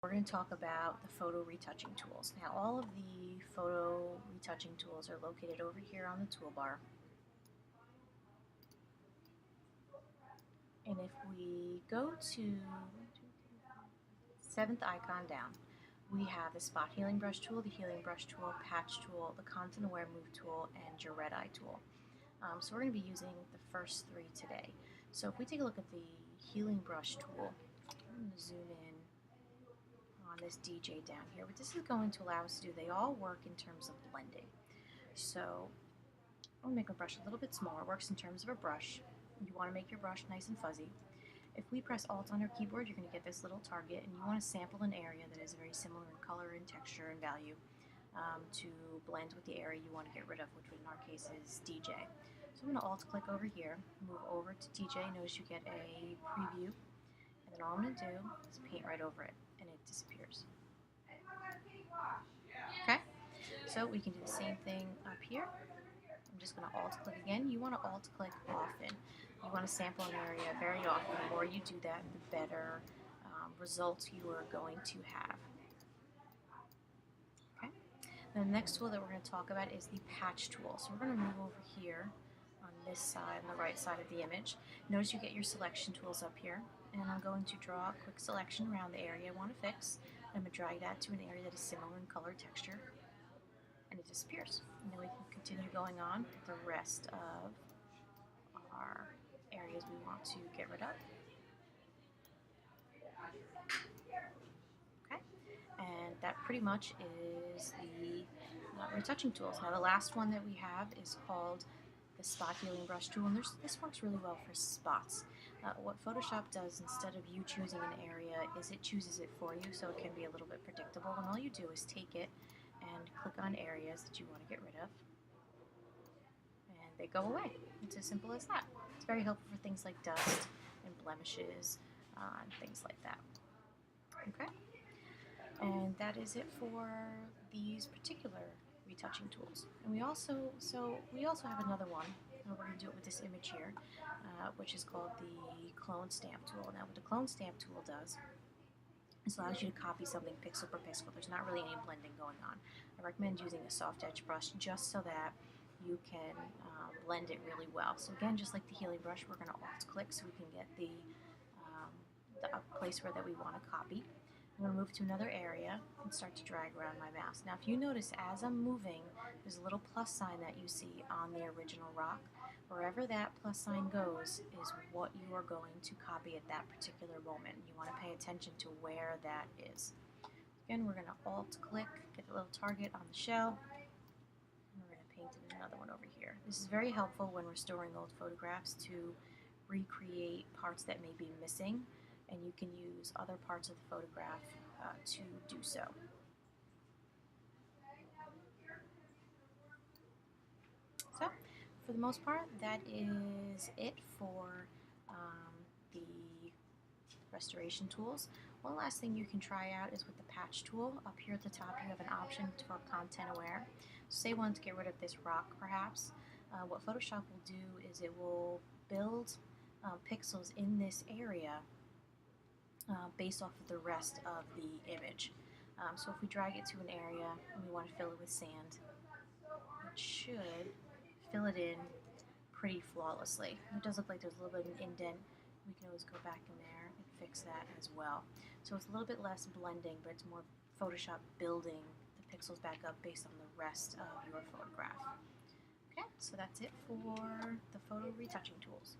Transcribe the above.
We're going to talk about the photo retouching tools. Now, all of the photo retouching tools are located over here on the toolbar. And if we go to seventh icon down, we have the spot healing brush tool, the healing brush tool, patch tool, the content aware move tool, and your red eye tool. So we're going to be using the first three today. So if we take a look at the healing brush tool, I'm going to zoom in on this DJ down here. What this is going to allow us to do, they all work in terms of blending. So I'm going to make my brush a little bit smaller. It works in terms of a brush. You want to make your brush nice and fuzzy. If we press Alt on our keyboard, you're going to get this little target, and you want to sample an area that is very similar in color and texture and value to blend with the area you want to get rid of, which in our case is DJ. So I'm going to Alt-click over here, move over to DJ. Notice you get a preview, and then all I'm going to do is paint right over it, and it disappears. Okay, so we can do the same thing up here. I'm just going to Alt-click again. You want to Alt-click often. You want to sample an area very often. The more you do that, the better results you are going to have. Okay. The next tool that we're going to talk about is the patch tool. So we're going to move over here on this side, on the right side of the image. Notice you get your selection tools up here, and I'm going to draw a quick selection around the area I want to fix. I'm going to drag that to an area that is similar in color texture, and it disappears. And then we can continue going on with the rest of our areas we want to get rid of. Okay, and that pretty much is the retouching tools. Now the last one that we have is called the spot healing brush tool, and this works really well for spots. What Photoshop does, instead of you choosing an area, is it chooses it for you, so it can be a little bit predictable, and all you do is take it and click on areas that you want to get rid of, and they go away. It's as simple as that. It's very helpful for things like dust and blemishes and things like that. Okay, and that is it for these particular retouching tools. And we also have another one. We're going to do it with this image here, which is called the clone stamp tool. Now, what the clone stamp tool does is allows you to copy something pixel per pixel. There's not really any blending going on. I recommend using a soft edge brush just so that you can blend it really well. So again, just like the healing brush, we're going to Alt-click so we can get the place where that we want to copy. I'm going to move to another area and start to drag around my mouse. Now if you notice, as I'm moving, there's a little plus sign that you see on the original rock. Wherever that plus sign goes is what you are going to copy at that particular moment. You want to pay attention to where that is. Again, we're going to Alt-click, get a little target on the shell, and we're going to paint in another one over here. This is very helpful when we're storing old photographs to recreate parts that may be missing, and you can use other parts of the photograph to do so. So, for the most part, that is it for the restoration tools. One last thing you can try out is with the patch tool. Up here at the top, you have an option for content aware. Say you want to get rid of this rock, perhaps. What Photoshop will do is it will build pixels in this area based off of the rest of the image. So if we drag it to an area and we want to fill it with sand, it should fill it in pretty flawlessly. It does look like there's a little bit of an indent. We can always go back in there and fix that as well. So it's a little bit less blending, but it's more Photoshop building the pixels back up based on the rest of your photograph. Okay, so that's it for the photo retouching tools.